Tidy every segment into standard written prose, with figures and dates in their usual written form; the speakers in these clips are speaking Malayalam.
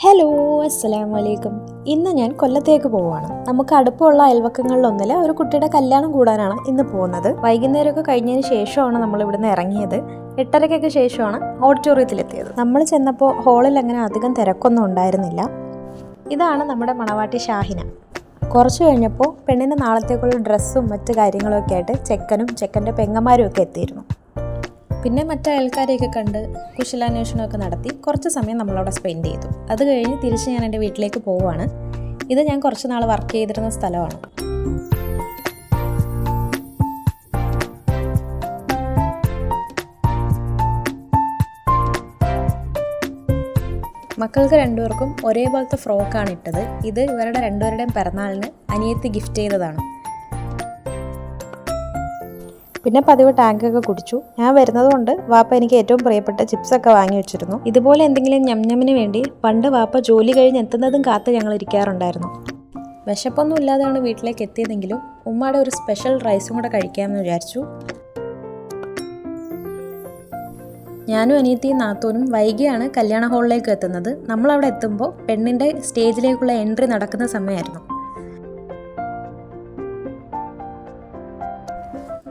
ഹലോ, അസ്സലാമു അലൈക്കും. ഇന്ന് ഞാൻ കൊല്ലത്തേക്ക് പോവുകയാണ്. നമുക്ക് അടുപ്പമുള്ള അയൽവക്കങ്ങളിലൊന്നിൽ ഒരു കുട്ടിയുടെ കല്യാണം കൂടാനാണ് ഇന്ന് പോകുന്നത്. വൈകുന്നേരമൊക്കെ കഴിഞ്ഞതിന് ശേഷമാണ് നമ്മൾ ഇവിടുന്ന് ഇറങ്ങിയത്. 8:30 ശേഷമാണ് ഓഡിറ്റോറിയത്തിലെത്തിയത്. നമ്മൾ ചെന്നപ്പോൾ ഹാളിൽ അങ്ങനെ അധികം തിരക്കൊന്നും ഉണ്ടായിരുന്നില്ല. ഇതാണ് നമ്മുടെ മണവാട്ടി ഷാഹിന. കുറച്ച് കഴിഞ്ഞപ്പോൾ പെണ്ണിന് നാളത്തേക്കുള്ള ഡ്രസ്സും മറ്റു കാര്യങ്ങളൊക്കെ ആയിട്ട് ചെക്കനും ചെക്കൻ്റെ പെങ്ങന്മാരും ഒക്കെ എത്തിയിരുന്നു. പിന്നെ മറ്റു അയൽക്കാരെയൊക്കെ കണ്ട് കുശലാന്വേഷണമൊക്കെ നടത്തി കുറച്ച് സമയം നമ്മളവിടെ സ്പെൻഡ് ചെയ്തു. അത് കഴിഞ്ഞ് തിരിച്ച് ഞാൻ എൻ്റെ വീട്ടിലേക്ക് പോവുകയാണ്. ഇത് ഞാൻ കുറച്ച് നാൾ വർക്ക് ചെയ്തിരുന്ന സ്ഥലമാണ്. മക്കൾക്ക് രണ്ടുപേർക്കും ഒരേപോലത്തെ ഫ്രോക്കാണ് ഇട്ടത്. ഇത് ഇവരുടെ രണ്ടുപേരുടെയും പിറന്നാളിന് അനിയത്തി ഗിഫ്റ്റ് ചെയ്തതാണ്. പിന്നെ പതിവ് ടാങ്കൊക്കെ കുടിച്ചു. ഞാൻ വരുന്നത് കൊണ്ട് വാപ്പ എനിക്ക് ഏറ്റവും പ്രിയപ്പെട്ട ചിപ്സൊക്കെ വാങ്ങി വെച്ചിരുന്നു. ഇതുപോലെ എന്തെങ്കിലും ഞമ്ഞമിന് വേണ്ടി പണ്ട് വാപ്പ ജോലി കഴിഞ്ഞ് എത്തുന്നതും കാത്ത് ഞങ്ങൾ ഇരിക്കാറുണ്ടായിരുന്നു. വിശപ്പൊന്നും ഇല്ലാതെയാണ് വീട്ടിലേക്ക് എത്തിയതെങ്കിലും ഉമ്മയുടെ ഒരു സ്പെഷ്യൽ റൈസും കൂടെ കഴിക്കാമെന്ന് വിചാരിച്ചു. ഞാനും അനിയത്തിയും നാത്തൂനും വൈകിയാണ് കല്യാണ ഹാളിലേക്ക് എത്തുന്നത്. നമ്മളവിടെ എത്തുമ്പോൾ പെണ്ണിൻ്റെ സ്റ്റേജിലേക്കുള്ള എൻട്രി നടക്കുന്ന സമയമായിരുന്നു.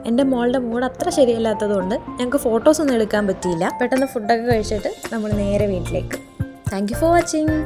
എൻ്റെ മോളുടെ മൂഡ് അത്ര ശരിയല്ലാത്തതുകൊണ്ട് ഞങ്ങൾക്ക് ഫോട്ടോസൊന്നും എടുക്കാൻ പറ്റിയില്ല. പെട്ടെന്ന് ഫുഡൊക്കെ കഴിച്ചിട്ട് നമ്മൾ നേരെ വീട്ടിലേക്ക്. Thank you for watching.